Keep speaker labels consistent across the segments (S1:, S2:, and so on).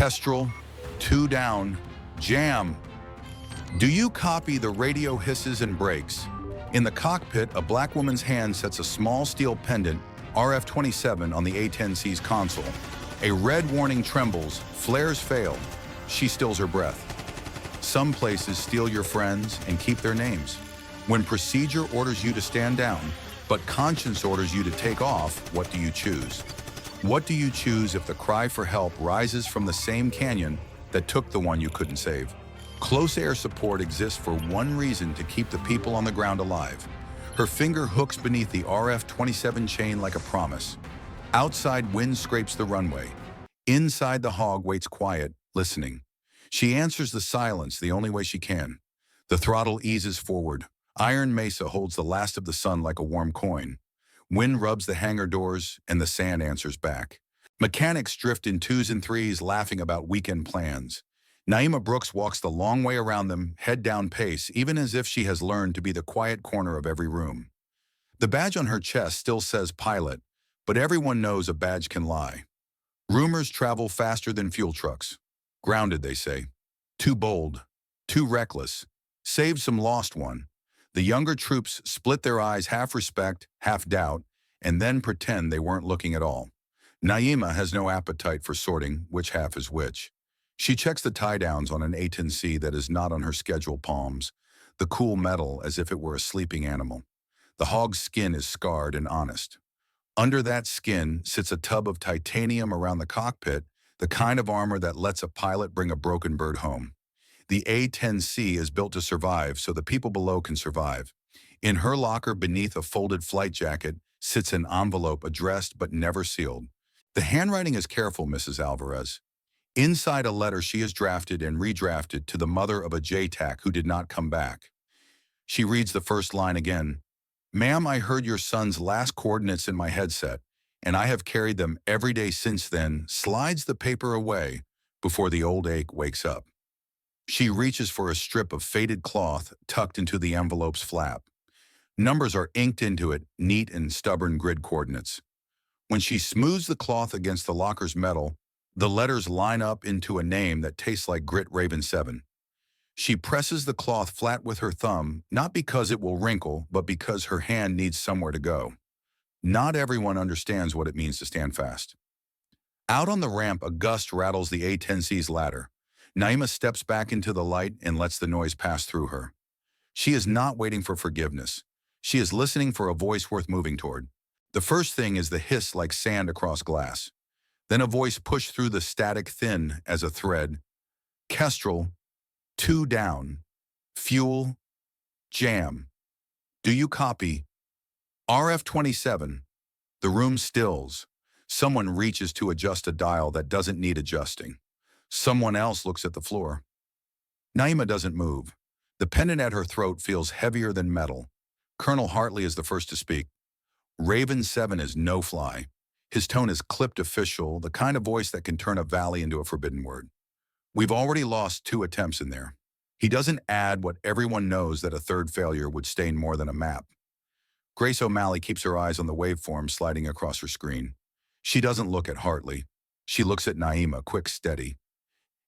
S1: Kestrel, 2 down, jam. Do you copy? The radio hisses and breaks. In the cockpit, a black woman's hand sets a small steel pendant, RF-27, on the A-10C's console. A red warning trembles, flares fail. She stills her breath. Some places steal your friends and keep their names. When procedure orders you to stand down, but conscience orders you to take off, what do you choose? What do you choose if the cry for help rises from the same canyon that took the one you couldn't save? Close air support exists for one reason: to keep the people on the ground alive. Her finger hooks beneath the RF-27 chain like a promise. Outside, wind scrapes the runway. Inside, the hog waits quiet, listening. She answers the silence the only way she can. The throttle eases forward. Iron Mesa holds the last of the sun like a warm coin. Wind rubs the hangar doors, and the sand answers back. Mechanics drift in 2s and 3s, laughing about weekend plans. Naima Brooks walks the long way around them, head down pace, even as if she has learned to be the quiet corner of every room. The badge on her chest still says pilot, but everyone knows a badge can lie. Rumors travel faster than fuel trucks. Grounded, they say. Too bold. Too reckless. Saved some lost one. The younger troops split their eyes, half respect, half doubt, and then pretend they weren't looking at all. Naima has no appetite for sorting which half is which. She checks the tie-downs on an A-10C that is not on her schedule palms, the cool metal as if it were a sleeping animal. The hog's skin is scarred and honest. Under that skin sits a tub of titanium around the cockpit, the kind of armor that lets a pilot bring a broken bird home. The A-10C is built to survive so the people below can survive. In her locker beneath a folded flight jacket sits an envelope addressed but never sealed. The handwriting is careful, Mrs. Alvarez. Inside, a letter she has drafted and redrafted to the mother of a JTAC who did not come back. She reads the first line again. Ma'am, I heard your son's last coordinates in my headset, and I have carried them every day since then. Slides the paper away before the old ache wakes up. She reaches for a strip of faded cloth tucked into the envelope's flap. Numbers are inked into it, neat and stubborn grid coordinates. When she smooths the cloth against the locker's metal, the letters line up into a name that tastes like grit. Raven 7. She presses the cloth flat with her thumb, not because it will wrinkle, but because her hand needs somewhere to go. Not everyone understands what it means to stand fast. Out on the ramp, a gust rattles the A-10C's ladder. Naima steps back into the light and lets the noise pass through her. She is not waiting for forgiveness. She is listening for a voice worth moving toward. The first thing is the hiss like sand across glass. Then a voice pushed through the static, thin as a thread. Kestrel, 2 down. Fuel, jam. Do you copy? RF-27. The room stills. Someone reaches to adjust a dial that doesn't need adjusting. Someone else looks at the floor. Naima doesn't move. The pendant at her throat feels heavier than metal. Colonel Hartley is the first to speak. Raven 7 is no fly. His tone is clipped official, the kind of voice that can turn a valley into a forbidden word. We've already lost 2 attempts in there. He doesn't add what everyone knows, that a third failure would stain more than a map. Grace O'Malley keeps her eyes on the waveform sliding across her screen. She doesn't look at Hartley. She looks at Naima, quick, steady.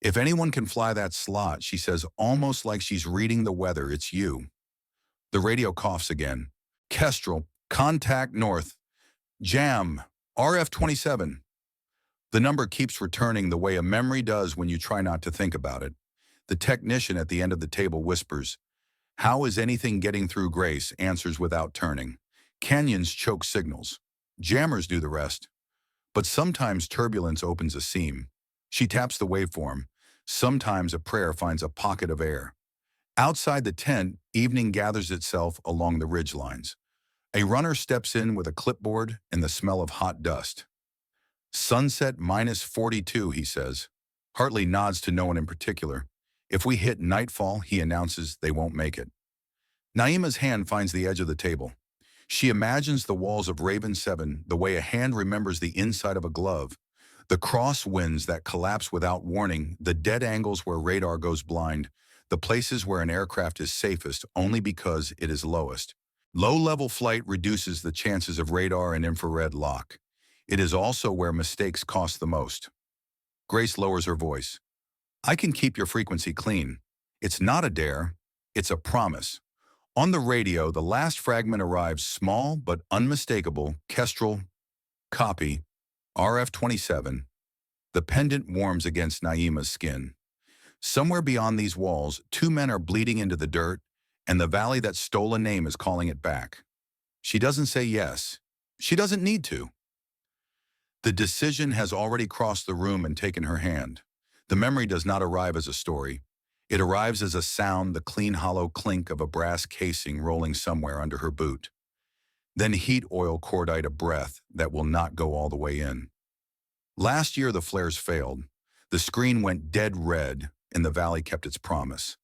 S1: If anyone can fly that slot, she says, almost like she's reading the weather, it's you. The radio coughs again. Kestrel, contact north. Jam, RF-27. The number keeps returning the way a memory does when you try not to think about it. The technician at the end of the table whispers, "How is anything getting through?" Grace answers without turning. Canyons choke signals. Jammers do the rest. But sometimes turbulence opens a seam. She taps the waveform. Sometimes a prayer finds a pocket of air. Outside the tent, evening gathers itself along the ridgelines. A runner steps in with a clipboard and the smell of hot dust. Sunset -42, he says. Hartley nods to no one in particular. If we hit nightfall, he announces, they won't make it. Naima's hand finds the edge of the table. She imagines the walls of Raven 7 the way a hand remembers the inside of a glove. The crosswinds that collapse without warning, the dead angles where radar goes blind, the places where an aircraft is safest only because it is lowest. Low-level flight reduces the chances of radar and infrared lock. It is also where mistakes cost the most. Grace lowers her voice. I can keep your frequency clean. It's not a dare, it's a promise. On the radio, the last fragment arrives small but unmistakable, Kestrel, copy, RF-27. The pendant warms against Naima's skin. Somewhere beyond these walls, two men are bleeding into the dirt, and the valley that stole a name is calling it back. She doesn't say yes. She doesn't need to. The decision has already crossed the room and taken her hand. The memory does not arrive as a story. It arrives as a sound, the clean hollow clink of a brass casing rolling somewhere under her boot. Then heat oil cordite, a breath that will not go all the way in. Last year the flares failed. The screen went dead red, and the valley kept its promise.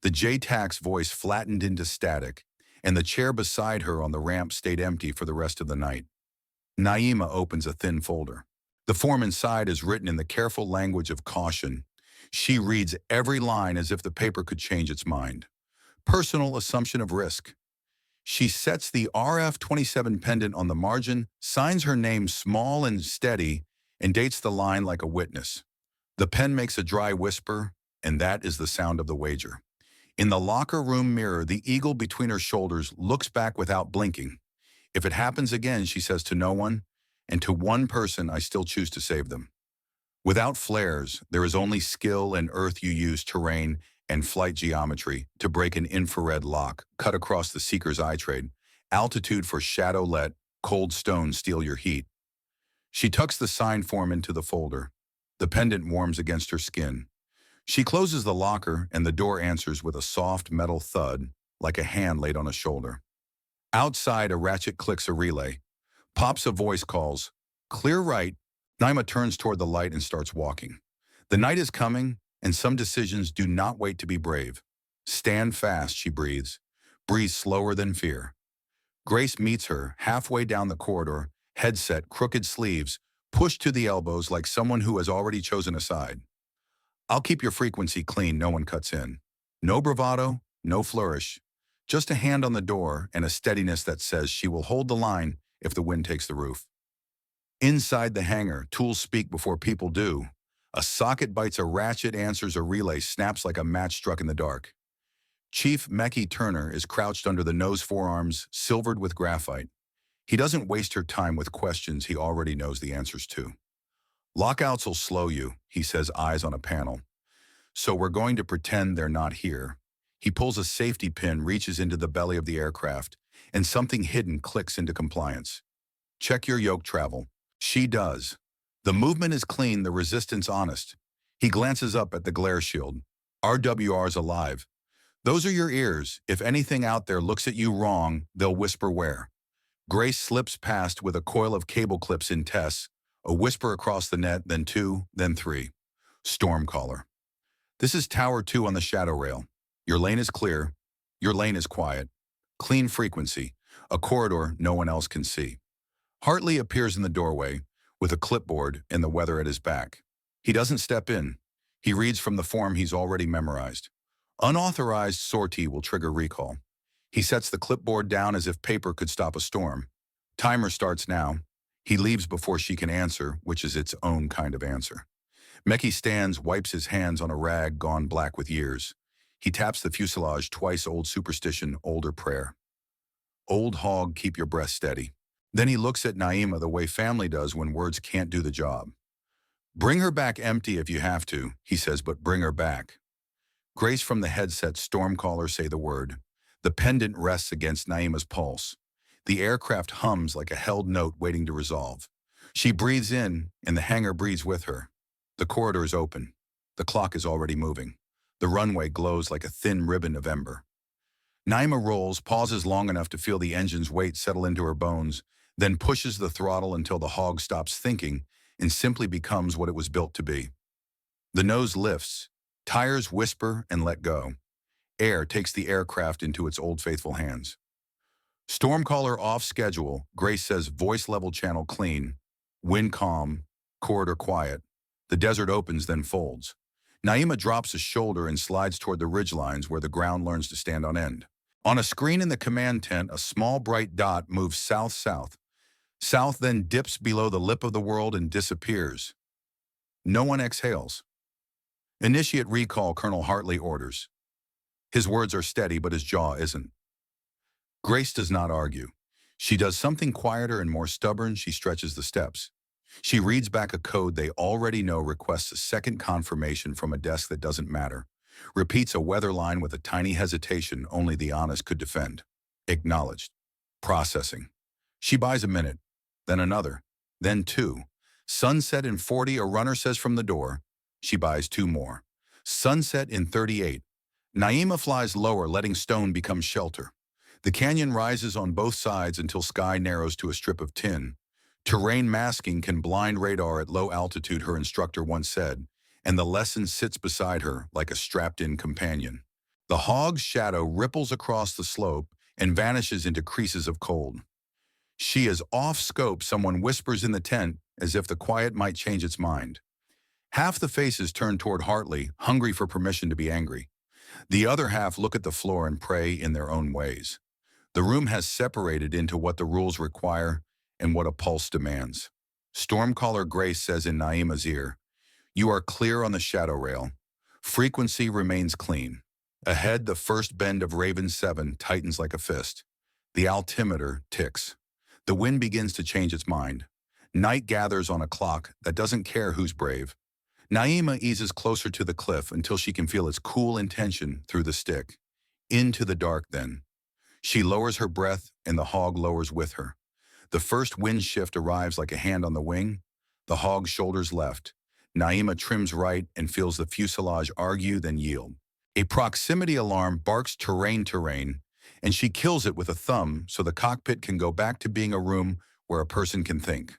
S1: The JTAC's voice flattened into static, and the chair beside her on the ramp stayed empty for the rest of the night. Naima opens a thin folder. The form inside is written in the careful language of caution. She reads every line as if the paper could change its mind. Personal assumption of risk. She sets the RF-27 pendant on the margin, signs her name small and steady, and dates the line like a witness. The pen makes a dry whisper, and that is the sound of the wager. In the locker room mirror, the eagle between her shoulders looks back without blinking. If it happens again, she says to no one, and to one person, I still choose to save them. Without flares, there is only skill and earth you use, terrain, and flight geometry to break an infrared lock, cut across the seeker's eye trade, altitude for shadow let, cold stone steal your heat. She tucks the signed form into the folder. The pendant warms against her skin. She closes the locker, and the door answers with a soft metal thud, like a hand laid on a shoulder. Outside, a ratchet clicks a relay. Pops a voice calls, "Clear right." Naima turns toward the light and starts walking. The night is coming, and some decisions do not wait to be brave. Stand fast, she breathes. Breathe slower than fear. Grace meets her halfway down the corridor, headset, crooked sleeves, pushed to the elbows like someone who has already chosen a side. I'll keep your frequency clean, no one cuts in. No bravado, no flourish. Just a hand on the door and a steadiness that says she will hold the line if the wind takes the roof. Inside the hangar, tools speak before people do. A socket bites a ratchet, answers a relay, snaps like a match struck in the dark. Chief Mekhi Turner is crouched under the nose forearms, silvered with graphite. He doesn't waste her time with questions he already knows the answers to. Lockouts will slow you, he says, eyes on a panel. So we're going to pretend they're not here. He pulls a safety pin, reaches into the belly of the aircraft, and something hidden clicks into compliance. Check your yoke travel. She does. The movement is clean, the resistance honest. He glances up at the glare shield. RWR's alive. Those are your ears. If anything out there looks at you wrong, they'll whisper where. Grace slips past with a coil of cable clips in Tess, a whisper across the net, then two, then three. Stormcaller. This is Tower 2 on the shadow rail. Your lane is clear. Your lane is quiet. Clean frequency. A corridor no one else can see. Hartley appears in the doorway, with a clipboard and the weather at his back. He doesn't step in. He reads from the form he's already memorized. Unauthorized sortie will trigger recall. He sets the clipboard down as if paper could stop a storm. Timer starts now. He leaves before she can answer, which is its own kind of answer. Mekhi stands, wipes his hands on a rag gone black with years. He taps the fuselage twice, old superstition, older prayer. Old hog, keep your breath steady. Then he looks at Naima the way family does when words can't do the job. Bring her back empty if you have to, he says, but bring her back. Grace from the headset, Stormcaller, say the word. The pendant rests against Naima's pulse. The aircraft hums like a held note waiting to resolve. She breathes in, and the hangar breathes with her. The corridor is open. The clock is already moving. The runway glows like a thin ribbon of ember. Naima rolls, pauses long enough to feel the engine's weight settle into her bones, then pushes the throttle until the hog stops thinking and simply becomes what it was built to be. The nose lifts, tires whisper and let go. Air takes the aircraft into its old faithful hands. Stormcaller off schedule, Grace says, voice level channel clean, wind calm, corridor quiet. The desert opens, then folds. Naima drops a shoulder and slides toward the ridgelines where the ground learns to stand on end. On a screen in the command tent, a small bright dot moves south-south. South then dips below the lip of the world and disappears. No one exhales. Initiate recall, Colonel Hartley orders. His words are steady, but his jaw isn't. Grace does not argue. She does something quieter and more stubborn. She stretches the steps. She reads back a code they already know, requests a second confirmation from a desk that doesn't matter, repeats a weather line with a tiny hesitation only the honest could defend. Acknowledged. Processing. She buys a minute, then another, then two. Sunset in 40, a runner says from the door. She buys two more. Sunset in 38. Naima flies lower, letting stone become shelter. The canyon rises on both sides until sky narrows to a strip of tin. Terrain masking can blind radar at low altitude, her instructor once said, and the lesson sits beside her like a strapped-in companion. The hog's shadow ripples across the slope and vanishes into creases of cold. She is off scope, someone whispers in the tent, as if the quiet might change its mind. Half the faces turn toward Hartley, hungry for permission to be angry. The other half look at the floor and pray in their own ways. The room has separated into what the rules require and what a pulse demands. Stormcaller Grace says in Naima's ear, "You are clear on the shadow rail. Frequency remains clean." Ahead, the first bend of Raven 7 tightens like a fist. The altimeter ticks. The wind begins to change its mind. Night gathers on a clock that doesn't care who's brave. Naima eases closer to the cliff until she can feel its cool intention through the stick. Into the dark then. She lowers her breath and the hog lowers with her. The first wind shift arrives like a hand on the wing. The hog shoulders left. Naima trims right and feels the fuselage argue, then yield. A proximity alarm barks terrain, and she kills it with a thumb so the cockpit can go back to being a room where a person can think.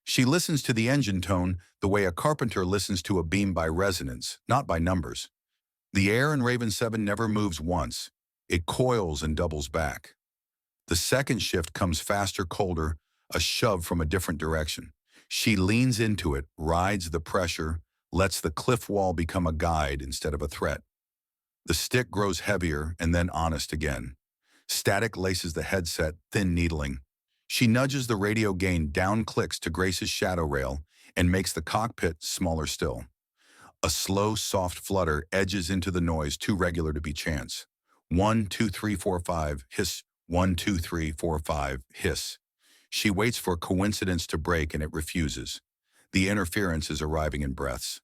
S1: She listens to the engine tone the way a carpenter listens to a beam, by resonance, not by numbers. The air in Raven 7 never moves once. It coils and doubles back. The second shift comes faster, colder, a shove from a different direction. She leans into it, rides the pressure, lets the cliff wall become a guide instead of a threat. The stick grows heavier and then honest again. Static laces the headset, thin needling. She nudges the radio gain down, clicks to Grace's shadow rail, and makes the cockpit smaller still. A slow, soft flutter edges into the noise, too regular to be chance. 1, 2, 3, 4, 5, hiss. 1, 2, 3, 4, 5, hiss. She waits for coincidence to break and it refuses. The interference is arriving in breaths.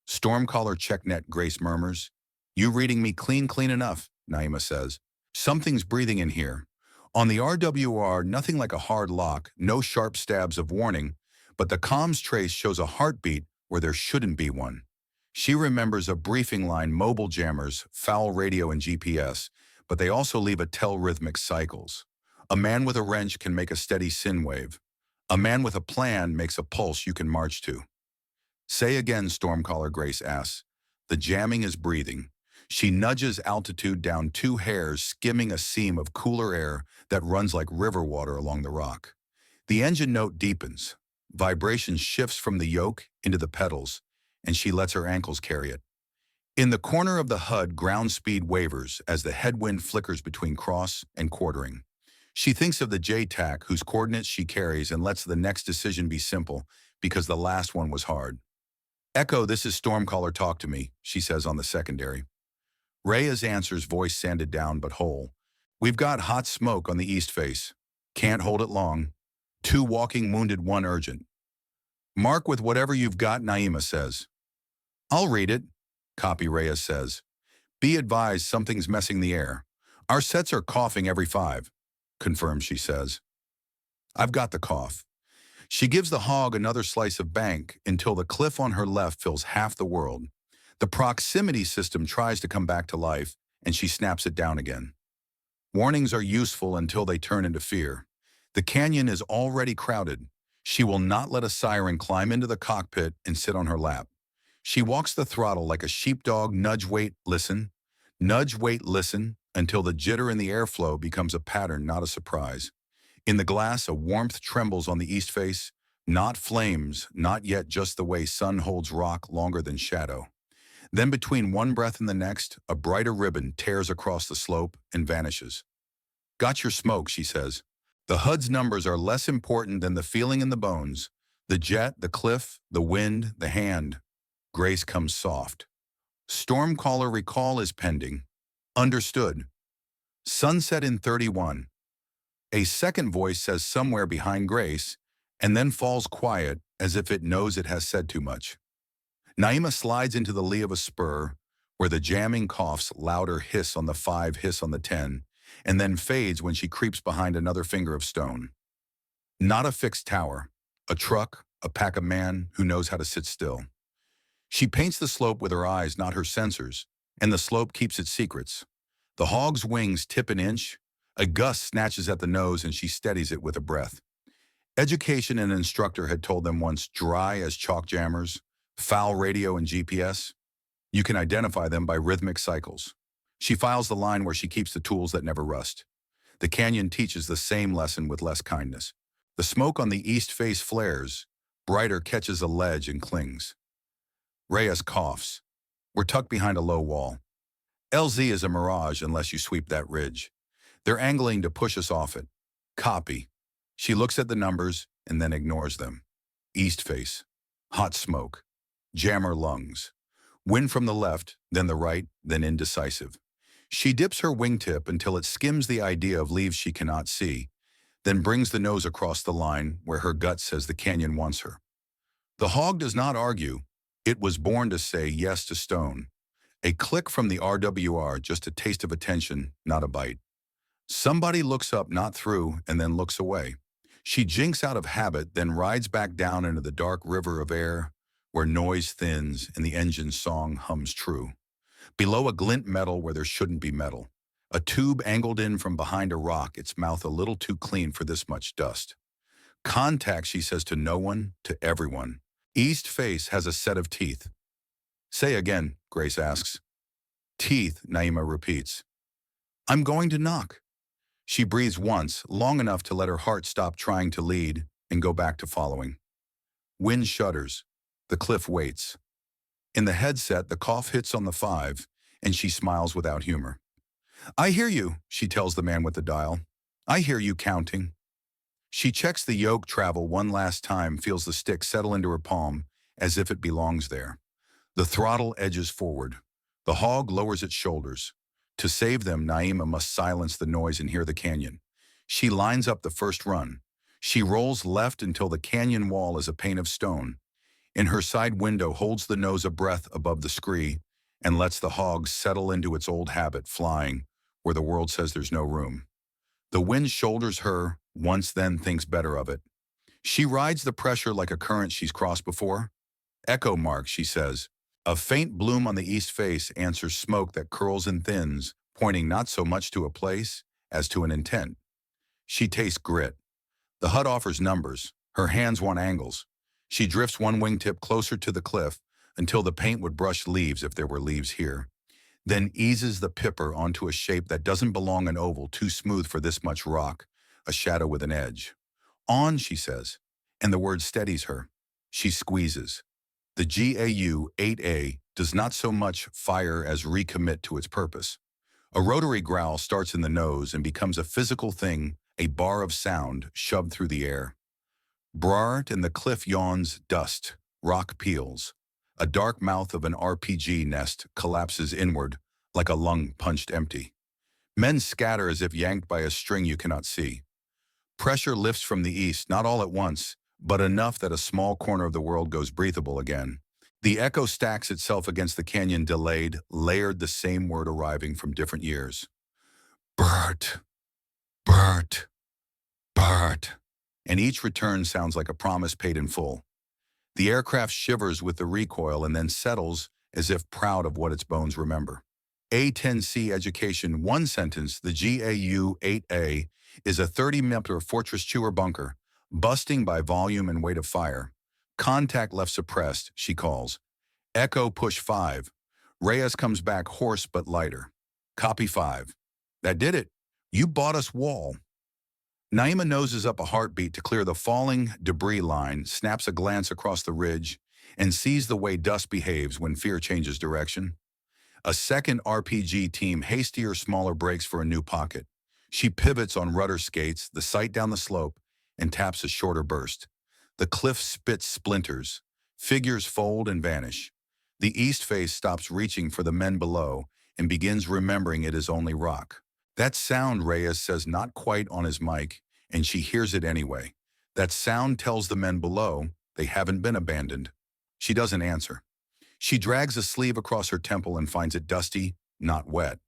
S1: Stormcaller checknet, Grace murmurs. "You reading me clean enough," Naima says. "Something's breathing in here." On the RWR, nothing like a hard lock, no sharp stabs of warning, but the comms trace shows a heartbeat where there shouldn't be one. She remembers a briefing line, mobile jammers, foul radio and GPS, but they also leave a tell rhythmic cycles. A man with a wrench can make a steady sin wave. A man with a plan makes a pulse you can march to. "Say again," Stormcaller Grace asks. The jamming is breathing. She nudges altitude down 2 hairs, skimming a seam of cooler air that runs like river water along the rock. The engine note deepens. Vibration shifts from the yoke into the pedals, and she lets her ankles carry it. In the corner of the HUD, ground speed wavers as the headwind flickers between cross and quartering. She thinks of the JTAC whose coordinates she carries and lets the next decision be simple because the last one was hard. "Echo, this is Stormcaller, talk to me," she says on the secondary. Rhea's answers, voice sanded down but whole. "We've got hot smoke on the east face. Can't hold it long. 2 walking wounded, 1 urgent." "Mark with whatever you've got," Naima says. "I'll read it," copy Rhea says. "Be advised, something's messing the air. Our sets are coughing every 5. Confirm, she says. "I've got the cough." She gives the hog another slice of bank until the cliff on her left fills half the world. The proximity system tries to come back to life, and she snaps it down again. Warnings are useful until they turn into fear. The canyon is already crowded. She will not let a siren climb into the cockpit and sit on her lap. She walks the throttle like a sheepdog, nudge, wait, listen. Nudge, wait, listen, until the jitter in the airflow becomes a pattern, not a surprise. In the glass, a warmth trembles on the east face. Not flames, not yet, just the way sun holds rock longer than shadow. Then between one breath and the next, a brighter ribbon tears across the slope and vanishes. "Got your smoke," she says. "The HUD's numbers are less important than the feeling in the bones. The jet, the cliff, the wind, the hand. Grace comes soft. Stormcaller recall is pending. Understood. Sunset in 31. A second voice says somewhere behind Grace, and then falls quiet as if it knows it has said too much. Naima slides into the lee of a spur, where the jamming coughs louder hiss on the 5, hiss on the 10, and then fades when she creeps behind another finger of stone. Not a fixed tower, a truck, a pack of man who knows how to sit still. She paints the slope with her eyes, not her sensors, and the slope keeps its secrets. The hog's wings tip an inch, a gust snatches at the nose, and she steadies it with a breath. Education and instructor had told them once, dry as chalk jammers, foul radio and GPS. You can identify them by rhythmic cycles. She files the line where she keeps the tools that never rust. The canyon teaches the same lesson with less kindness. The smoke on the east face flares, brighter catches a ledge and clings. Reyes coughs. We're tucked behind a low wall. LZ is a mirage unless you sweep that ridge. They're angling to push us off it. Copy. She looks at the numbers and then ignores them. East face. Hot smoke. Jammer lungs. Wind from the left, then the right, then indecisive. She dips her wingtip until it skims the idea of leaves she cannot see, then brings the nose across the line where her gut says the canyon wants her. The hog does not argue. It was born to say yes to stone. A click from the RWR, just a taste of attention, not a bite. Somebody looks up, not through, and then looks away. She jinks out of habit, then rides back down into the dark river of air, where noise thins and the engine's song hums true. Below a glint metal where there shouldn't be metal. A tube angled in from behind a rock, its mouth a little too clean for this much dust. Contact, she says to no one, to everyone. East face has a set of teeth. Say again, Grace asks. Teeth, Naima repeats. I'm going to knock. She breathes once, long enough to let her heart stop trying to lead and go back to following. Wind shudders. The cliff waits. In the headset, the cough hits on the 5, and she smiles without humor. I hear you, she tells the man with the dial. I hear you counting. She checks the yoke travel one last time, feels the stick settle into her palm as if it belongs there. The throttle edges forward. The hog lowers its shoulders. To save them, Naima must silence the noise and hear the canyon. She lines up the first run. She rolls left until the canyon wall is a pane of stone. In her side window, holds the nose a breath above the scree and lets the hog settle into its old habit, flying where the world says there's no room. The wind shoulders her, once then thinks better of it. She rides the pressure like a current she's crossed before. Echo mark, she says. A faint bloom on the east face answers smoke that curls and thins, pointing not so much to a place as to an intent. She tastes grit. The HUD offers numbers. Her hands want angles. She drifts one wingtip closer to the cliff until the paint would brush leaves if there were leaves here, then eases the pipper onto a shape that doesn't belong an oval too smooth for this much rock, a shadow with an edge. On, she says, and the word steadies her. She squeezes. The GAU-8A does not so much fire as recommit to its purpose. A rotary growl starts in the nose and becomes a physical thing, a bar of sound shoved through the air. Brart and the cliff yawns, dust, rock peels. A dark mouth of an RPG nest collapses inward like a lung punched empty. Men scatter as if yanked by a string you cannot see. Pressure lifts from the east, not all at once, but enough that a small corner of the world goes breathable again. The echo stacks itself against the canyon, delayed, layered, the same word arriving from different years. Bert, Bert, Bert. And each return sounds like a promise paid in full. The aircraft shivers with the recoil and then settles as if proud of what its bones remember. A-10C education, one sentence, the GAU-8A is a 30-meter fortress chewer bunker, busting by volume and weight of fire. Contact left suppressed, she calls. Echo push 5. Reyes comes back hoarse but lighter. Copy 5. That did it. You bought us wall. Naima noses up a heartbeat to clear the falling debris line, snaps a glance across the ridge, and sees the way dust behaves when fear changes direction. A second RPG team, hastier, smaller breaks for a new pocket. She pivots on rudder skates, the sight down the slope, and taps a shorter burst. The cliff spits splinters. Figures fold and vanish. The east face stops reaching for the men below and begins remembering it is only rock. That sound, Reyes says not quite on his mic, and she hears it anyway. That sound tells the men below they haven't been abandoned. She doesn't answer. She drags a sleeve across her temple and finds it dusty, not wet.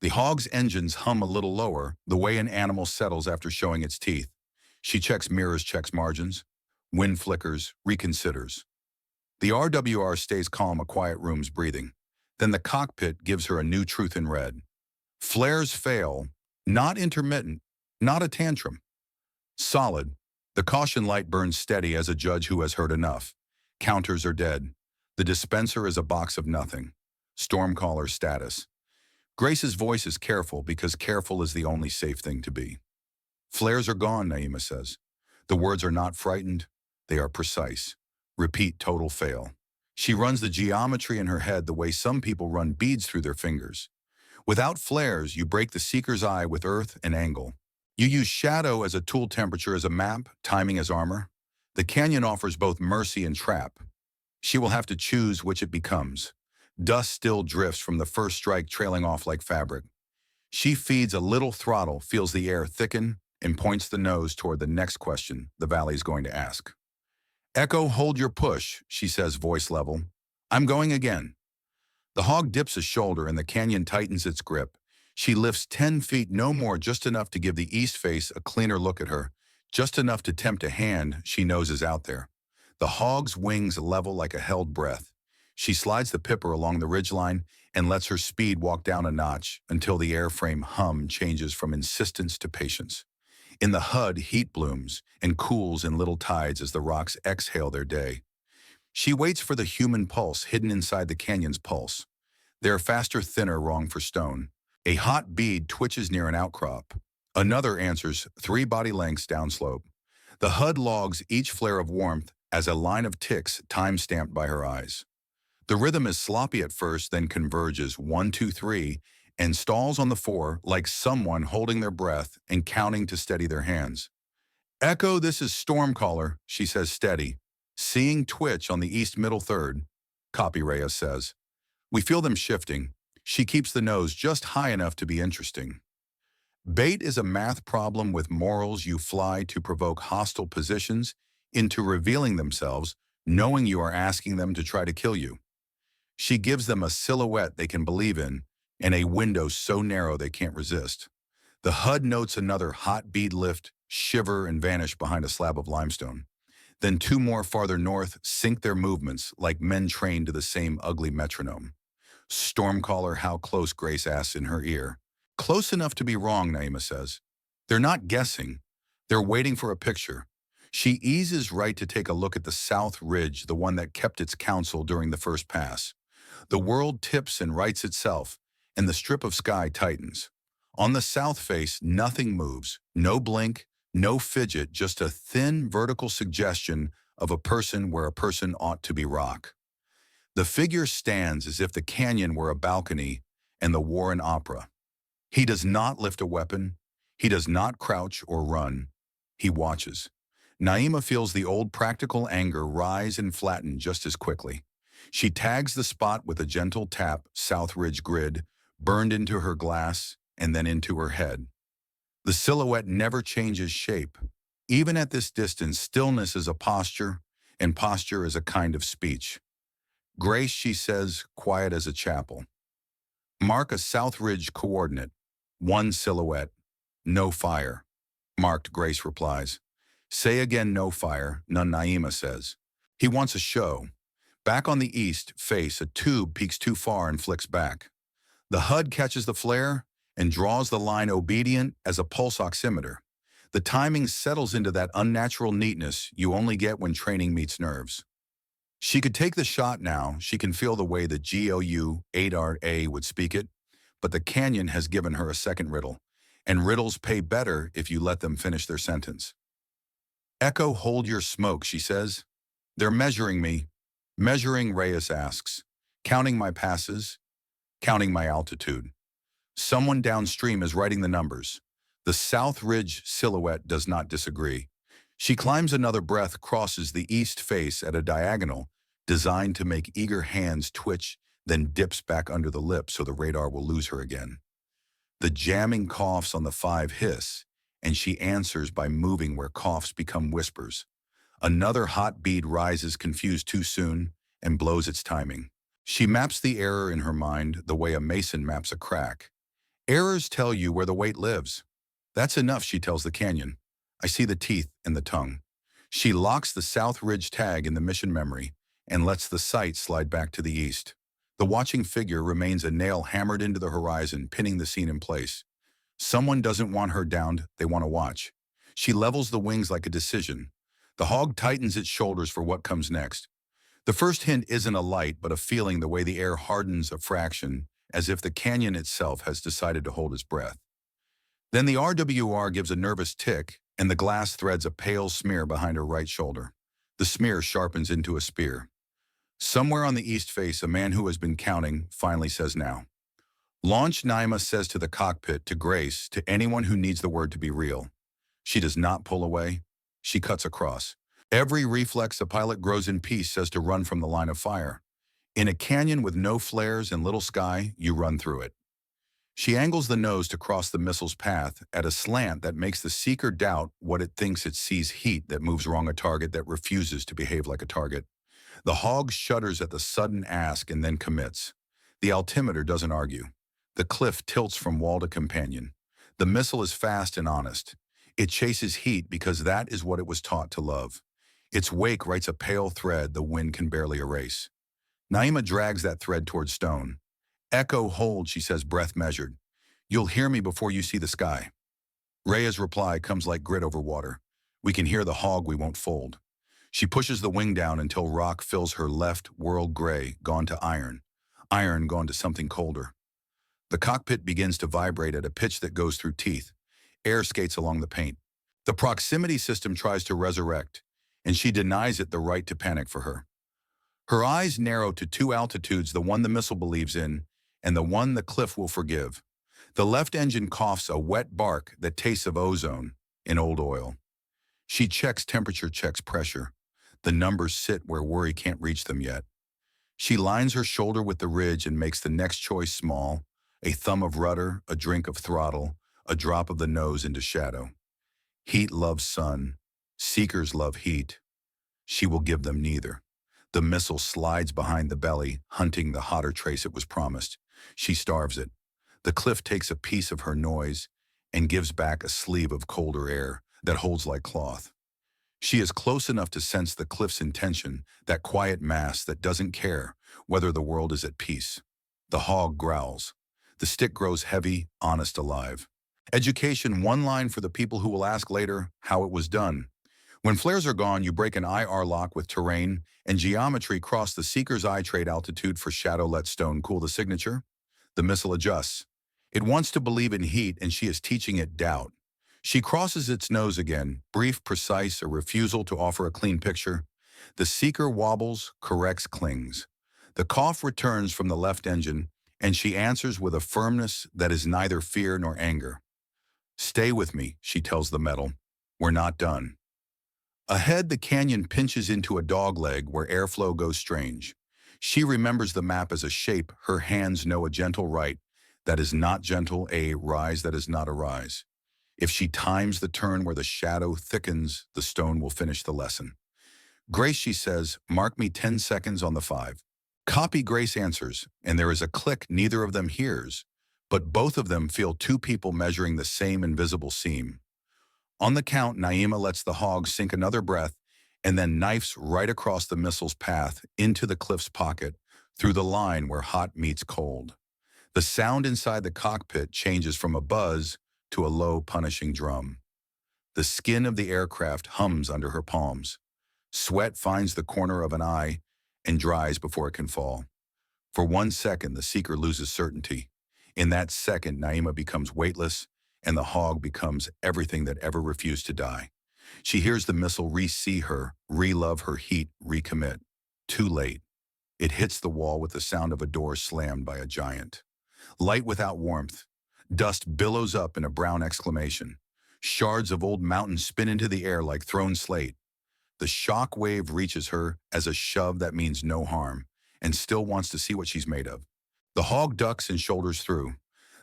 S1: The hog's engines hum a little lower, the way an animal settles after showing its teeth. She checks mirrors, checks margins. Wind flickers, reconsiders. The RWR stays calm, a quiet room's breathing. Then the cockpit gives her a new truth in red. Flares fail, not intermittent, not a tantrum. Solid. The caution light burns steady as a judge who has heard enough. Counters are dead. The dispenser is a box of nothing. Stormcaller status. Grace's voice is careful because careful is the only safe thing to be. Flares are gone, Naima says. The words are not frightened. They are precise. Repeat, total fail. She runs the geometry in her head the way some people run beads through their fingers. Without flares, you break the seeker's eye with earth and angle. You use shadow as a tool, temperature as a map, timing as armor. The canyon offers both mercy and trap. She will have to choose which it becomes. Dust still drifts from the first strike, trailing off like fabric. She feeds a little throttle, feels the air thicken, and points the nose toward the next question the valley's going to ask. Echo, hold your push, she says, voice level. I'm going again. The hog dips a shoulder and the canyon tightens its grip. She lifts 10 feet, no more, just enough to give the east face a cleaner look at her, just enough to tempt a hand she knows is out there. The hog's wings level like a held breath. She slides the pipper along the ridgeline and lets her speed walk down a notch until the airframe hum changes from insistence to patience. In the HUD, heat blooms and cools in little tides as the rocks exhale their day. She waits for the human pulse hidden inside the canyon's pulse. They're faster, thinner, wrong for stone. A hot bead twitches near an outcrop. Another answers 3 body lengths downslope. The HUD logs each flare of warmth as a line of ticks time-stamped by her eyes. The rhythm is sloppy at first, then converges 1, 2, 3, and stalls on the 4 like someone holding their breath and counting to steady their hands. Echo, this is Stormcaller, she says steady. Seeing twitch on the east middle third. Copy, Reyes says. We feel them shifting. She keeps the nose just high enough to be interesting. Bait is a math problem with morals. You fly to provoke hostile positions into revealing themselves, knowing you are asking them to try to kill you. She gives them a silhouette they can believe in and a window so narrow they can't resist. The HUD notes another hot bead lift, shiver, and vanish behind a slab of limestone. Then 2 more farther north sync their movements like men trained to the same ugly metronome. Stormcaller, how close, Grace asks in her ear. Close enough to be wrong, Naima says. They're not guessing. They're waiting for a picture. She eases right to take a look at the south ridge, the one that kept its counsel during the first pass. The world tips and rights itself, and the strip of sky tightens. On the south face, nothing moves. No blink, no fidget, just a thin vertical suggestion of a person where a person ought to be rock. The figure stands as if the canyon were a balcony and the war an opera. He does not lift a weapon. He does not crouch or run. He watches. Naima feels the old practical anger rise and flatten just as quickly. She tags the spot with a gentle tap, South Ridge grid, burned into her glass and then into her head. The silhouette never changes shape. Even at this distance, stillness is a posture, and posture is a kind of speech. Grace, she says, quiet as a chapel. Mark a South Ridge coordinate. 1 silhouette. No fire. Marked, Grace replies. Say again, no fire, none, Naima says. He wants a show. Back on the east face, a tube peeks too far and flicks back. The HUD catches the flare and draws the line obedient as a pulse oximeter. The timing settles into that unnatural neatness you only get when training meets nerves. She could take the shot now. She can feel the way the GAU-8 would speak it, but the canyon has given her a second riddle, and riddles pay better if you let them finish their sentence. Echo, hold your smoke, she says. They're measuring me. Measuring, Reyes asks. Counting my passes. Counting my altitude. Someone downstream is writing the numbers. The South Ridge silhouette does not disagree. She climbs another breath, crosses the east face at a diagonal, designed to make eager hands twitch, then dips back under the lip so the radar will lose her again. The jamming coughs on the 5 hiss, and she answers by moving where coughs become whispers. Another hot bead rises, confused too soon, and blows its timing. She maps the error in her mind the way a mason maps a crack. Errors tell you where the weight lives. That's enough, she tells the canyon. I see the teeth and the tongue. She locks the South Ridge tag in the mission memory and lets the sight slide back to the east. The watching figure remains a nail hammered into the horizon, pinning the scene in place. Someone doesn't want her downed, they want to watch. She levels the wings like a decision. The hog tightens its shoulders for what comes next. The first hint isn't a light, but a feeling, the way the air hardens a fraction, as if the canyon itself has decided to hold its breath. Then the RWR gives a nervous tick, and the glass threads a pale smear behind her right shoulder. The smear sharpens into a spear. Somewhere on the east face, a man who has been counting finally says now. Launch, Naima says to the cockpit, to Grace, to anyone who needs the word to be real. She does not pull away. She cuts across. Every reflex a pilot grows in peace says to run from the line of fire. In a canyon with no flares and little sky, you run through it. She angles the nose to cross the missile's path at a slant that makes the seeker doubt what it thinks. It sees heat that moves wrong, a target that refuses to behave like a target. The hog shudders at the sudden ask and then commits. The altimeter doesn't argue. The cliff tilts from wall to companion. The missile is fast and honest. It chases heat because that is what it was taught to love. Its wake writes a pale thread the wind can barely erase. Naima drags that thread towards stone. Echo, hold, she says, breath measured. You'll hear me before you see the sky. Rhea's reply comes like grit over water. We can hear the hog, we won't fold. She pushes the wing down until rock fills her left world gray, gone to iron. Iron gone to something colder. The cockpit begins to vibrate at a pitch that goes through teeth. Air skates along the paint. The proximity system tries to resurrect, and she denies it the right to panic for her. Her eyes narrow to 2 altitudes, the one the missile believes in, and the one the cliff will forgive. The left engine coughs a wet bark that tastes of ozone in old oil. She checks temperature, checks pressure. The numbers sit where worry can't reach them yet. She lines her shoulder with the ridge and makes the next choice small, a thumb of rudder, a drink of throttle, a drop of the nose into shadow. Heat loves sun. Seekers love heat. She will give them neither. The missile slides behind the belly, hunting the hotter trace it was promised. She starves it. The cliff takes a piece of her noise and gives back a sleeve of colder air that holds like cloth. She is close enough to sense the cliff's intention, that quiet mass that doesn't care whether the world is at peace. The hog growls. The stick grows heavy, honest, alive. Education, one line for the people who will ask later how it was done. When flares are gone, you break an IR lock with terrain and geometry, cross the seeker's eye, trade altitude for shadow, let stone cool the signature. The missile adjusts. It wants to believe in heat, and she is teaching it doubt. She crosses its nose again, brief, precise, a refusal to offer a clean picture. The seeker wobbles, corrects, clings. The cough returns from the left engine, and she answers with a firmness that is neither fear nor anger. Stay with me, she tells the metal. We're not done. Ahead, the canyon pinches into a dogleg where airflow goes strange. She remembers the map as a shape. Her hands know a gentle right that is not gentle, a rise that is not a rise. If she times the turn where the shadow thickens, the stone will finish the lesson. Grace, she says, mark me 10 seconds on the 5. Copy, Grace answers, and there is a click neither of them hears, but both of them feel 2 people measuring the same invisible seam. On the count, Naima lets the hog sink another breath and then knifes right across the missile's path into the cliff's pocket, through the line where hot meets cold. The sound inside the cockpit changes from a buzz to a low, punishing drum. The skin of the aircraft hums under her palms. Sweat finds the corner of an eye and dries before it can fall. For 1 second, the seeker loses certainty. In that second, Naima becomes weightless, and the hog becomes everything that ever refused to die. She hears the missile re-see her, re-love her heat, recommit. Too late. It hits the wall with the sound of a door slammed by a giant. Light without warmth. Dust billows up in a brown exclamation. Shards of old mountains spin into the air like thrown slate. The shock wave reaches her as a shove that means no harm, and still wants to see what she's made of. The hog ducks and shoulders through.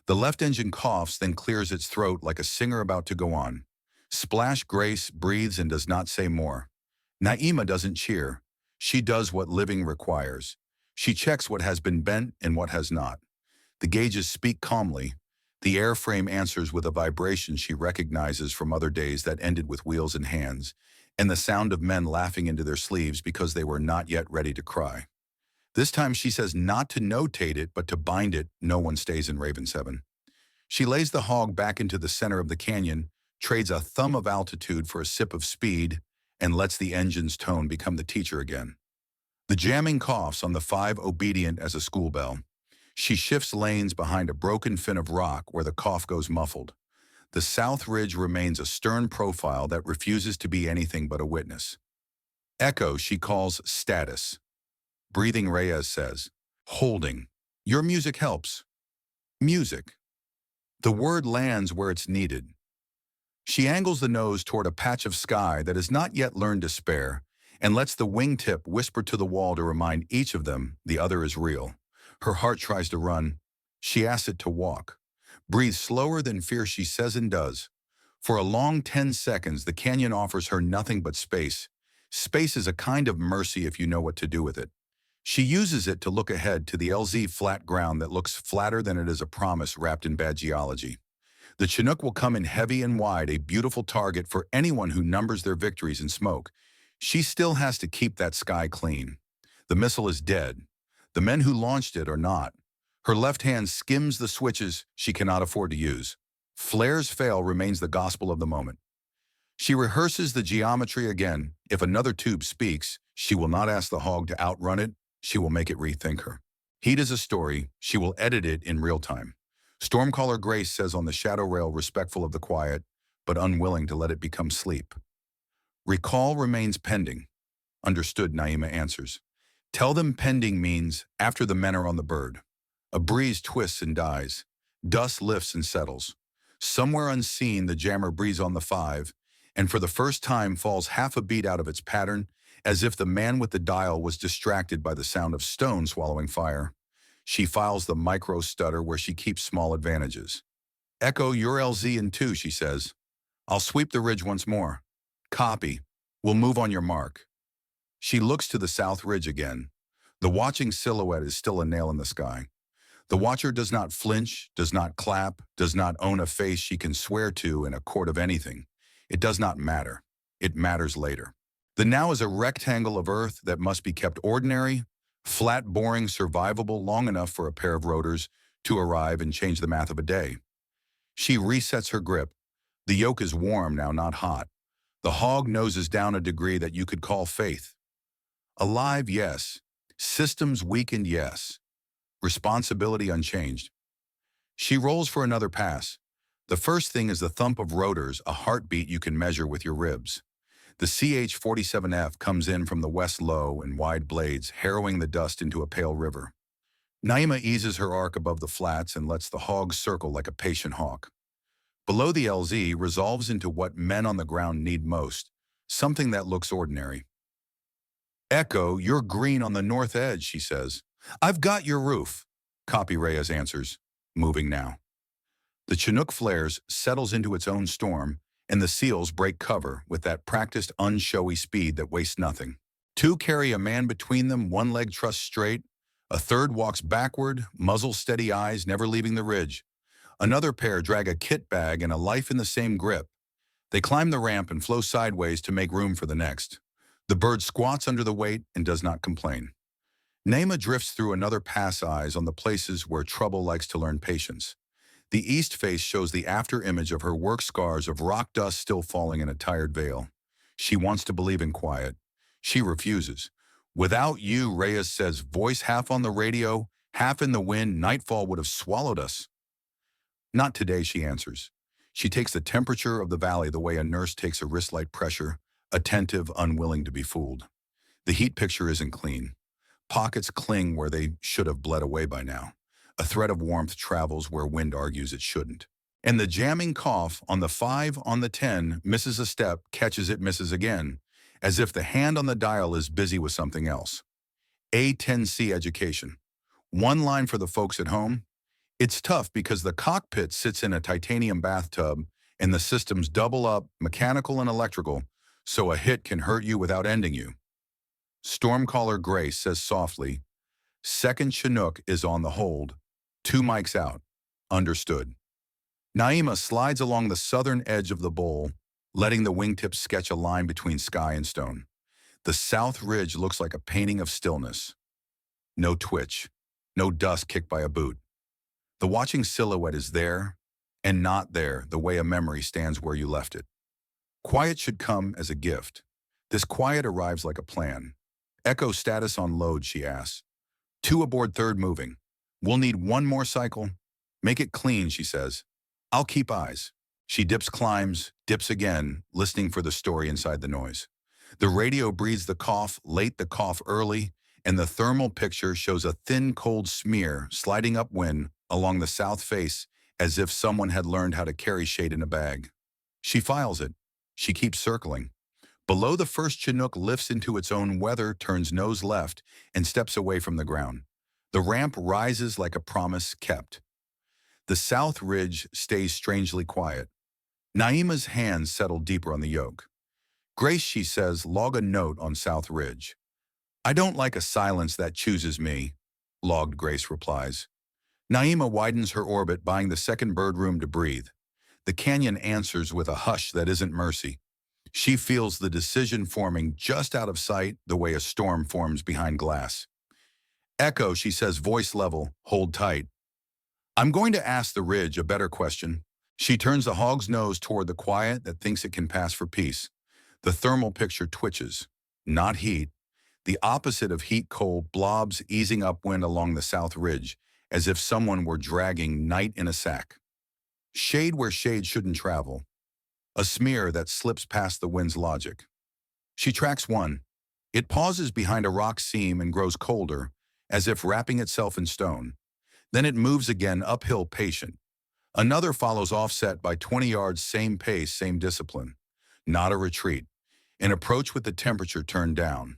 S1: The left engine coughs, then clears its throat like a singer about to go on. Splash Grace breathes and does not say more. Naima doesn't cheer. She does what living requires. She checks what has been bent and what has not. The gauges speak calmly. The airframe answers with a vibration she recognizes from other days that ended with wheels and hands, and the sound of men laughing into their sleeves because they were not yet ready to cry. This time she says not to notate it, but to bind it. No one stays in Raven 7. She lays the hog back into the center of the canyon, trades a thumb of altitude for a sip of speed, and lets the engine's tone become the teacher again. The jamming coughs on the 5 obedient as a school bell. She shifts lanes behind a broken fin of rock where the cough goes muffled. The south ridge remains a stern profile that refuses to be anything but a witness. Echo she calls status. Breathing Reyes says, holding. Your music helps. Music. The word lands where it's needed. She angles the nose toward a patch of sky that has not yet learned despair and lets the wingtip whisper to the wall to remind each of them the other is real. Her heart tries to run. She asks it to walk. Breathe slower than fear she says and does. For a long 10 seconds, the canyon offers her nothing but space. Space is a kind of mercy if you know what to do with it. She uses it to look ahead to the LZ flat ground that looks flatter than it is a promise wrapped in bad geology. The Chinook will come in heavy and wide, a beautiful target for anyone who numbers their victories in smoke. She still has to keep that sky clean. The missile is dead. The men who launched it are not. Her left hand skims the switches she cannot afford to use. Flares fail remains the gospel of the moment. She rehearses the geometry again. If another tube speaks, she will not ask the hog to outrun it. She will make it rethink her. Heat is a story. She will edit it in real time. Stormcaller Grace says on the shadow rail, respectful of the quiet, but unwilling to let it become sleep. Recall remains pending. Understood, Naima answers. Tell them pending means after the men are on the bird. A breeze twists and dies. Dust lifts and settles. Somewhere unseen, the jammer breathes on the 5, and for the first time falls half a beat out of its pattern, as if the man with the dial was distracted by the sound of stone swallowing fire. She files the micro stutter where she keeps small advantages. Echo your LZ in 2, she says. I'll sweep the ridge once more. Copy. We'll move on your mark. She looks to the south ridge again. The watching silhouette is still a nail in the sky. The watcher does not flinch, does not clap, does not own a face she can swear to in a court of anything. It does not matter. It matters later. The now is a rectangle of earth that must be kept ordinary, flat, boring, survivable long enough for a pair of rotors to arrive and change the math of a day. She resets her grip. The yoke is warm now, not hot. The hog noses down a degree that you could call faith. Alive, yes. Systems weakened, yes. Responsibility unchanged. She rolls for another pass. The first thing is the thump of rotors, a heartbeat you can measure with your ribs. The CH-47F comes in from the west low and wide blades, harrowing the dust into a pale river. Naima eases her arc above the flats and lets the hog circle like a patient hawk. Below the LZ resolves into what men on the ground need most, something that looks ordinary. Echo, you're green on the north edge, she says. I've got your roof. Copy Reyes answers, moving now. The Chinook flares, settles into its own storm, and the seals break cover with that practiced, unshowy speed that wastes nothing. 2 carry a man between them, one leg trussed straight. A third walks backward, muzzle steady eyes, never leaving the ridge. Another pair drag a kit bag and a life in the same grip. They climb the ramp and flow sideways to make room for the next. The bird squats under the weight and does not complain. Naima drifts through another pass eyes on the places where trouble likes to learn patience. The east face shows the after image of her work scars of rock dust still falling in a tired veil. She wants to believe in quiet. She refuses. Without you, Reyes says, voice half on the radio, half in the wind, nightfall would have swallowed us. Not today, she answers. She takes the temperature of the valley the way a nurse takes a wrist-light pressure, attentive, unwilling to be fooled. The heat picture isn't clean. Pockets cling where they should have bled away by now. A thread of warmth travels where wind argues it shouldn't. And the jamming cough on the 5 on the 10 misses a step, catches it, misses again, as if the hand on the dial is busy with something else. A-10C education. One line for the folks at home. It's tough because the cockpit sits in a titanium bathtub and the systems double up, mechanical and electrical, so a hit can hurt you without ending you. Stormcaller Grace says softly, "Second Chinook is on the hold. 2 mics out. Understood." Naima slides along the southern edge of the bowl, letting the wingtips sketch a line between sky and stone. The south ridge looks like a painting of stillness. No twitch, no dust kicked by a boot. The watching silhouette is there and not there, the way a memory stands where you left it. Quiet should come as a gift. This quiet arrives like a plan. Echo status on load, she asks. 2 aboard, third moving. We'll need 1 more cycle. Make it clean, she says. I'll keep eyes. She dips, climbs, dips again, listening for the story inside the noise. The radio breathes the cough, late the cough early, and the thermal picture shows a thin, cold smear sliding upwind along the south face as if someone had learned how to carry shade in a bag. She files it. She keeps circling. Below, the first Chinook lifts into its own weather, turns nose left, and steps away from the ground. The ramp rises like a promise kept. The south ridge stays strangely quiet. Naima's hands settle deeper on the yoke. Grace, she says, log a note on south ridge. I don't like a silence that chooses me, logged, Grace replies. Naima widens her orbit, buying the second bird room to breathe. The canyon answers with a hush that isn't mercy. She feels the decision forming just out of sight, the way a storm forms behind glass. Echo, she says, voice level, hold tight. I'm going to ask the ridge a better question. She turns the hog's nose toward the quiet that thinks it can pass for peace. The thermal picture twitches. Not heat. The opposite of heat, cold, blobs easing upwind along the south ridge, as if someone were dragging night in a sack. Shade where shade shouldn't travel. A smear that slips past the wind's logic. She tracks 1. It pauses behind a rock seam and grows colder, as if wrapping itself in stone. Then it moves again uphill, patient. Another follows, offset by 20 yards, same pace, same discipline. Not a retreat. An approach with the temperature turned down.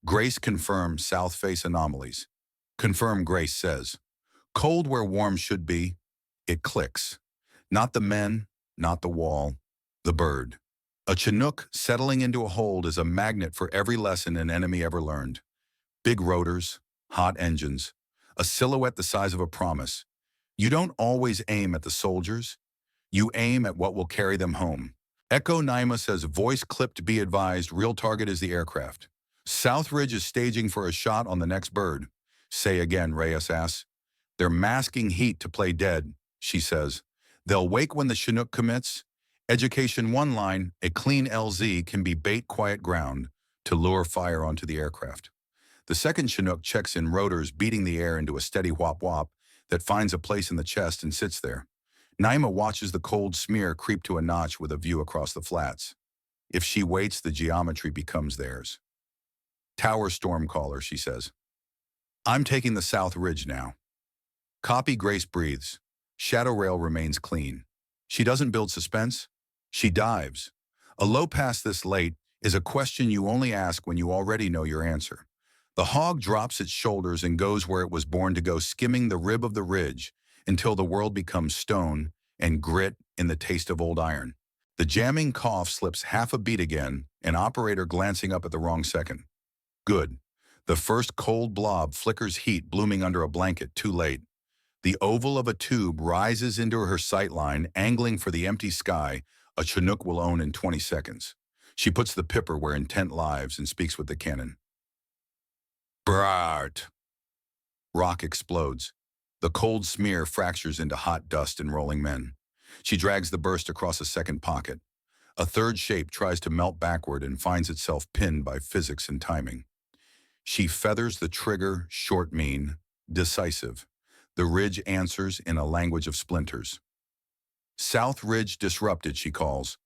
S1: Grace confirms south face anomalies. Confirm, Grace says. Cold where warm should be. It clicks. Not the men, not the wall. The bird. A Chinook settling into a hold is a magnet for every lesson an enemy ever learned. Big rotors, hot engines, a silhouette the size of a promise. You don't always aim at the soldiers. You aim at what will carry them home. Echo, Naima says, voice clipped, be advised, real target is the aircraft. South Ridge is staging for a shot on the next bird. Say again, Reyes asks. They're masking heat to play dead, she says. They'll wake when the Chinook commits. Education 1 line, a clean LZ can be bait, quiet ground to lure fire onto the aircraft. The second Chinook checks in, rotors beating the air into a steady whop-whop that finds a place in the chest and sits there. Naima watches the cold smear creep to a notch with a view across the flats. If she waits, the geometry becomes theirs. Tower Stormcaller, she says. I'm taking the south ridge now. Copy, Grace breathes. Shadow rail remains clean. She doesn't build suspense. She dives. A low pass this late is a question you only ask when you already know your answer. The hog drops its shoulders and goes where it was born to go, skimming the rib of the ridge until the world becomes stone and grit in the taste of old iron. The jamming cough slips half a beat again, an operator glancing up at the wrong second. Good. The first cold blob flickers, heat blooming under a blanket, too late. The oval of a tube rises into her sightline, angling for the empty sky a Chinook will own in 20 seconds. She puts the pipper where intent lives and speaks with the cannon. Brart. Rock explodes. The cold smear fractures into hot dust and rolling men. She drags the burst across a second pocket. A third shape tries to melt backward and finds itself pinned by physics and timing. She feathers the trigger, short, mean, decisive. The ridge answers in a language of splinters. South Ridge disrupted, she calls.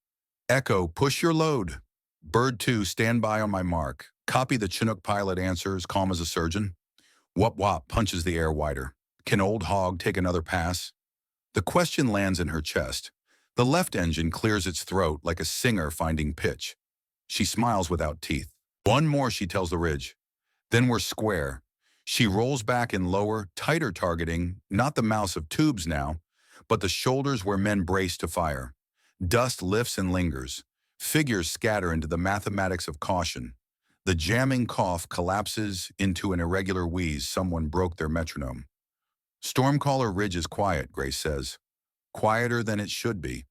S1: Echo, push your load. Bird 2, stand by on my mark. Copy, the Chinook pilot answers, calm as a surgeon. Wop wop punches the air wider. Can old hog take another pass? The question lands in her chest. The left engine clears its throat like a singer finding pitch. She smiles without teeth. One more, she tells the ridge. Then we're square. She rolls back in lower, tighter targeting, not the mouse of tubes now, but the shoulders where men brace to fire. Dust lifts and lingers. Figures scatter into the mathematics of caution. The jamming cough collapses into an irregular wheeze. Someone broke their metronome. Stormcaller Ridge is quiet, Grace says. Quieter than it should be.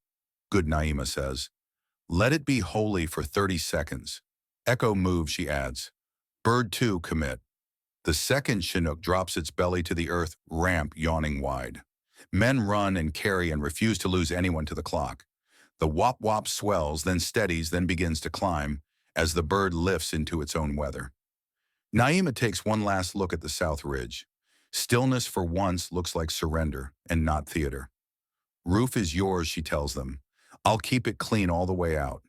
S1: Good, Naima says. Let it be holy for 30 seconds. Echo moves, she adds. Bird 2, commit. The second Chinook drops its belly to the earth, ramp yawning wide. Men run and carry and refuse to lose anyone to the clock. The wop-wop swells, then steadies, then begins to climb as the bird lifts into its own weather. Naima takes one last look at the South Ridge. Stillness for once looks like surrender and not theater. Roof is yours, she tells them. I'll keep it clean all the way out.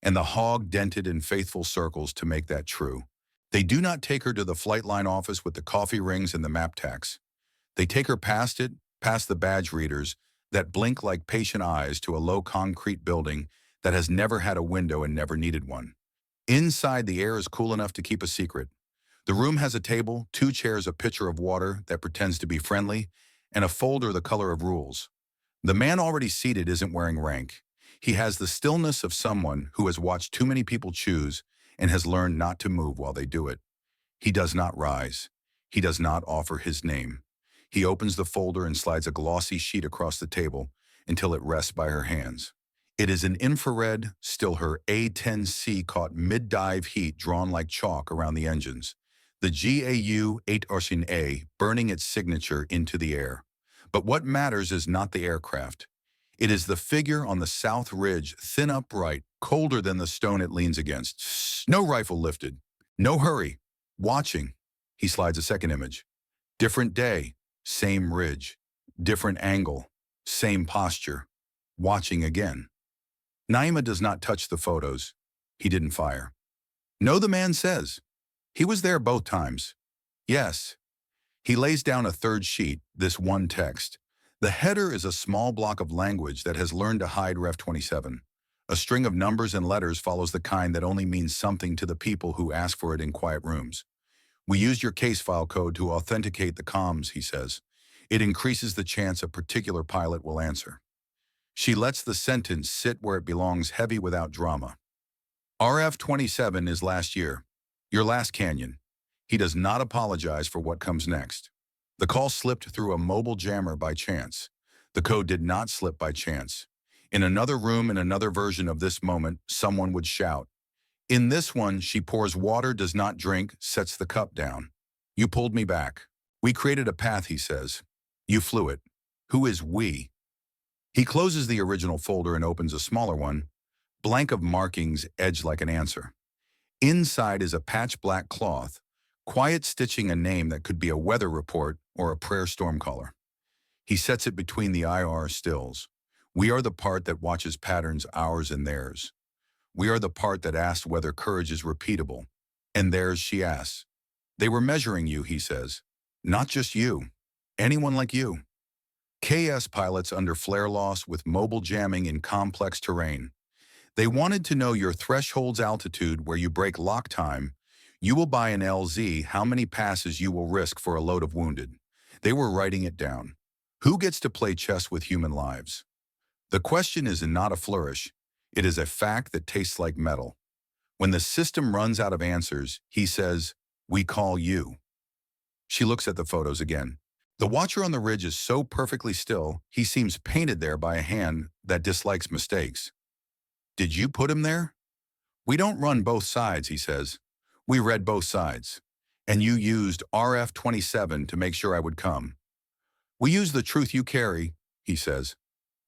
S1: And the hog dented in faithful circles to make that true. They do not take her to the flight line office with the coffee rings and the map tax. They take her past it, past the badge readers that blink like patient eyes to a low concrete building that has never had a window and never needed one. Inside, the air is cool enough to keep a secret. The room has a table, 2 chairs, a pitcher of water that pretends to be friendly, and a folder the color of rules. The man already seated isn't wearing rank. He has the stillness of someone who has watched too many people choose and has learned not to move while they do it. He does not rise. He does not offer his name. He opens the folder and slides a glossy sheet across the table until it rests by her hands. It is an infrared, still her A-10C caught mid-dive heat drawn like chalk around the engines. The GAU-8 Avenger burning its signature into the air. But what matters is not the aircraft. It is the figure on the South Ridge, thin upright, colder than the stone it leans against. No rifle lifted. No hurry. Watching. He slides a second image. Different day. Same ridge. Different angle. Same posture. Watching again. Naima does not touch the photos. He didn't fire. No, the man says. He was there both times. Yes. He lays down a third sheet, this one text. The header is a small block of language that has learned to hide Ref 27. A string of numbers and letters follows the kind that only means something to the people who ask for it in quiet rooms. We used your case file code to authenticate the comms, he says. It increases the chance a particular pilot will answer. She lets the sentence sit where it belongs, heavy without drama. RF 27 is last year. Your last canyon. He does not apologize for what comes next. The call slipped through a mobile jammer by chance. The code did not slip by chance. In another room, in another version of this moment, someone would shout. In this one, she pours water, does not drink, sets the cup down. You pulled me back. We created a path, he says. You flew it. Who is we? He closes the original folder and opens a smaller one, blank of markings edged like an answer. Inside is a patch black cloth, quiet stitching a name that could be a weather report or a prayer Stormcaller. He sets it between the IR stills. We are the part that watches patterns, ours and theirs. We are the part that asks whether courage is repeatable. And theirs, she asks. They were measuring you, he says. Not just you. Anyone like you. KS pilots under flare loss with mobile jamming in complex terrain. They wanted to know your threshold's altitude where you break lock time. You will buy an LZ, how many passes you will risk for a load of wounded. They were writing it down. Who gets to play chess with human lives? The question is not a flourish. It is a fact that tastes like metal. When the system runs out of answers, he says, we call you. She looks at the photos again. The watcher on the ridge is so perfectly still, he seems painted there by a hand that dislikes mistakes. Did you put him there? We don't run both sides, he says. We read both sides. And you used RF 27 to make sure I would come. We use the truth you carry, he says.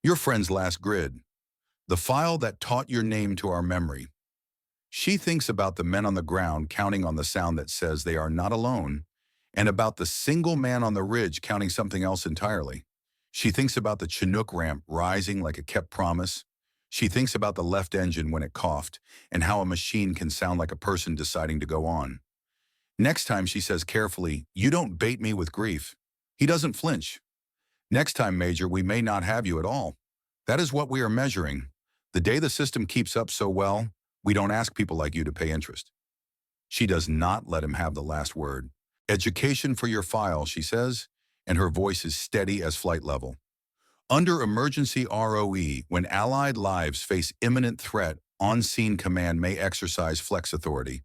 S1: Your friend's last grid. The file that taught your name to our memory. She thinks about the men on the ground counting on the sound that says they are not alone, and about the single man on the ridge counting something else entirely. She thinks about the Chinook ramp rising like a kept promise. She thinks about the left engine when it coughed, and how a machine can sound like a person deciding to go on. Next time she says carefully, you don't bait me with grief. He doesn't flinch. Next time, Major, we may not have you at all. That is what we are measuring. The day the system keeps up so well, we don't ask people like you to pay interest. She does not let him have the last word. Education for your file, she says, and her voice is steady as flight level. Under emergency ROE, when Allied lives face imminent threat, on-scene command may exercise flex authority.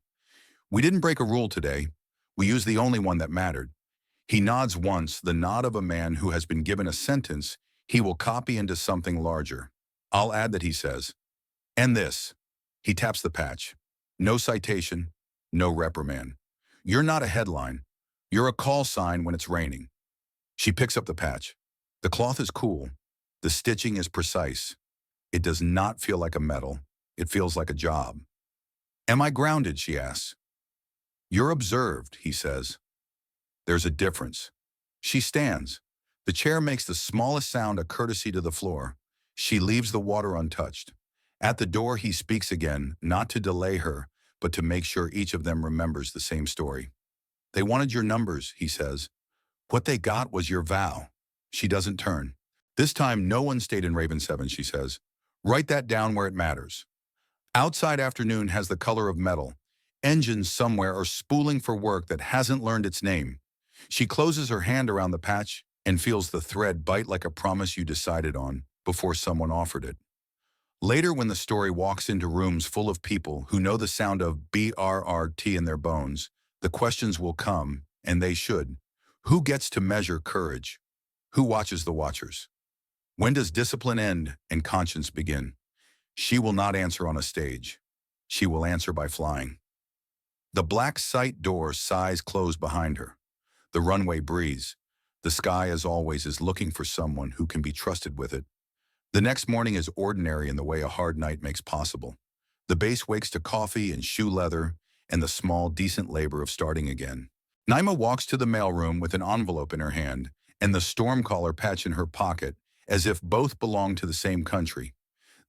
S1: We didn't break a rule today. We used the only one that mattered. He nods once, the nod of a man who has been given a sentence he will copy into something larger. I'll add that he says, and this. He taps the patch. No citation, no reprimand. You're not a headline. You're a call sign when it's raining. She picks up the patch. The cloth is cool. The stitching is precise. It does not feel like a medal. It feels like a job. Am I grounded, she asks. You're observed, he says. There's a difference. She stands. The chair makes the smallest sound a courtesy to the floor. She leaves the water untouched. At the door, he speaks again, not to delay her, but to make sure each of them remembers the same story. They wanted your numbers, he says. What they got was your vow. She doesn't turn. This time, no one stayed in Raven 7, she says. Write that down where it matters. Outside afternoon has the color of metal. Engines somewhere are spooling for work that hasn't learned its name. She closes her hand around the patch and feels the thread bite like a promise you decided on before someone offered it. Later, when the story walks into rooms full of people who know the sound of BRRT in their bones, the questions will come, and they should. Who gets to measure courage? Who watches the watchers? When does discipline end and conscience begin? She will not answer on a stage. She will answer by flying. The black sight door sighs closed behind her. The runway breathes. The sky, as always, is looking for someone who can be trusted with it. The next morning is ordinary in the way a hard night makes possible. The base wakes to coffee and shoe leather and the small, decent labor of starting again. Naima walks to the mailroom with an envelope in her hand and the Stormcaller patch in her pocket, as if both belong to the same country.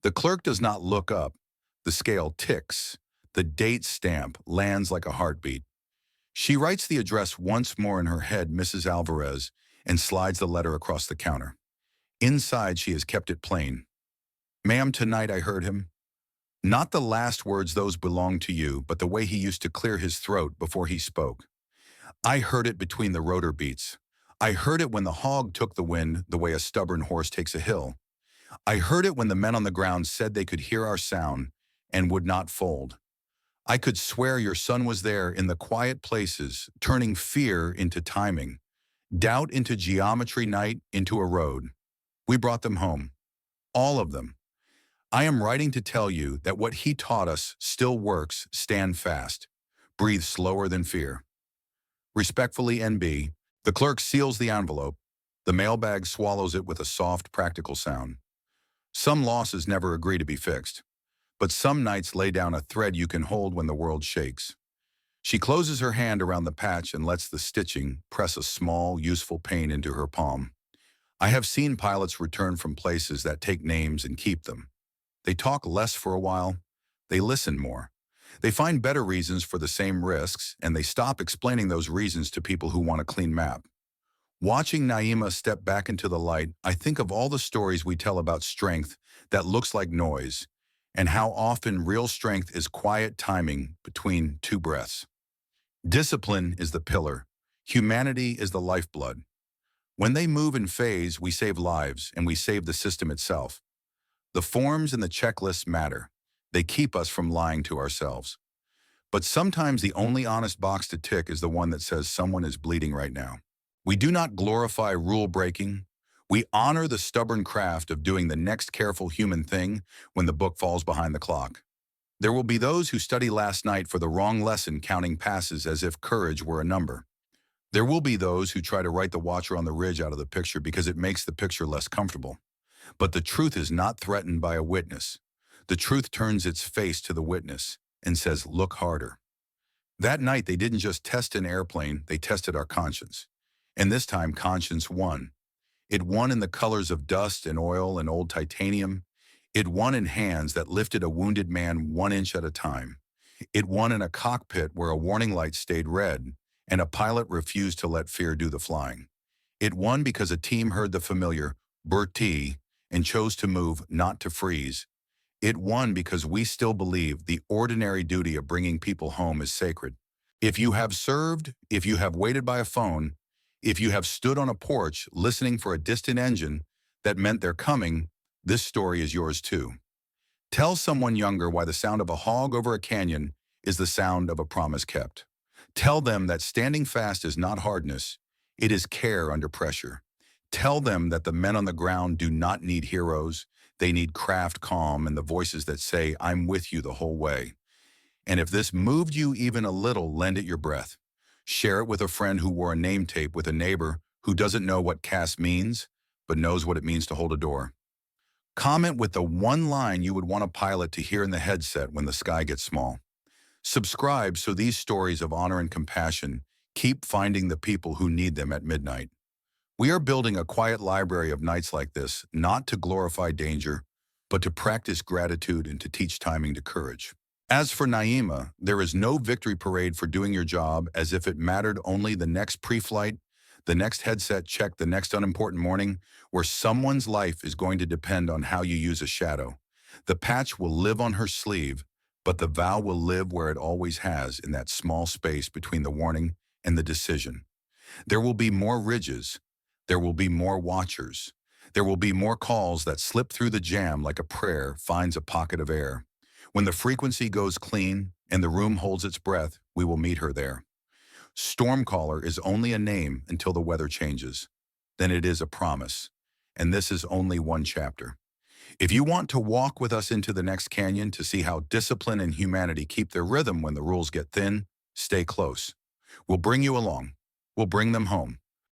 S1: The clerk does not look up. The scale ticks. The date stamp lands like a heartbeat. She writes the address once more in her head, Mrs. Alvarez, and slides the letter across the counter. Inside, she has kept it plain. Ma'am, tonight I heard him. Not the last words, those belong to you, but the way he used to clear his throat before he spoke. I heard it between the rotor beats. I heard it when the hog took the wind the way a stubborn horse takes a hill. I heard it when the men on the ground said they could hear our sound and would not fold. I could swear your son was there in the quiet places, turning fear into timing, doubt into geometry, night into a road. We brought them home. All of them. I am writing to tell you that what he taught us still works. Stand fast. Breathe slower than fear. Respectfully, NB. The clerk seals the envelope. The mailbag swallows it with a soft, practical sound. Some losses never agree to be fixed, but some nights lay down a thread you can hold when the world shakes. She closes her hand around the patch and lets the stitching press a small, useful pain into her palm. I have seen pilots return from places that take names and keep them. They talk less for a while. They listen more. They find better reasons for the same risks, and they stop explaining those reasons to people who want a clean map. Watching Naima step back into the light, I think of all the stories we tell about strength that looks like noise, and how often real strength is quiet timing between two breaths. Discipline is the pillar. Humanity is the lifeblood. When they move in phase, we save lives, and we save the system itself. The forms and the checklists matter. They keep us from lying to ourselves. But sometimes the only honest box to tick is the one that says someone is bleeding right now. We do not glorify rule breaking. We honor the stubborn craft of doing the next careful human thing when the book falls behind the clock. There will be those who study last night for the wrong lesson, counting passes as if courage were a number. There will be those who try to write the watcher on the ridge out of the picture because it makes the picture less comfortable. But the truth is not threatened by a witness. The truth turns its face to the witness and says, look harder. That night, they didn't just test an airplane, they tested our conscience. And this time, conscience won. It won in the colors of dust and oil and old titanium. It won in hands that lifted a wounded man 1 inch at a time. It won in a cockpit where a warning light stayed red and a pilot refused to let fear do the flying. It won because a team heard the familiar Bertie and chose to move, not to freeze. It won because we still believe the ordinary duty of bringing people home is sacred. If you have served, if you have waited by a phone, if you have stood on a porch listening for a distant engine that meant they're coming, this story is yours too. Tell someone younger why the sound of a hog over a canyon is the sound of a promise kept. Tell them that standing fast is not hardness, it is care under pressure. Tell them that the men on the ground do not need heroes, they need craft calm and the voices that say, I'm with you the whole way. And if this moved you even a little, lend it your breath. Share it with a friend who wore a name tape, with a neighbor who doesn't know what cast means, but knows what it means to hold a door. Comment with the one line you would want a pilot to hear in the headset when the sky gets small. Subscribe so these stories of honor and compassion keep finding the people who need them at midnight. We are building a quiet library of nights like this, not to glorify danger, but to practice gratitude and to teach timing to courage. As for Naima, there is no victory parade for doing your job as if it mattered only the next pre-flight, the next headset check, the next unimportant morning, where someone's life is going to depend on how you use a shadow. The patch will live on her sleeve, but the vow will live where it always has, in that small space between the warning and the decision. There will be more ridges. There will be more watchers. There will be more calls that slip through the jam like a prayer finds a pocket of air. When the frequency goes clean and the room holds its breath, we will meet her there. Stormcaller is only a name until the weather changes. Then it is a promise. And this is only one chapter. If you want to walk with us into the next canyon to see how discipline and humanity keep their rhythm when the rules get thin, stay close. We'll bring you along. We'll bring them home.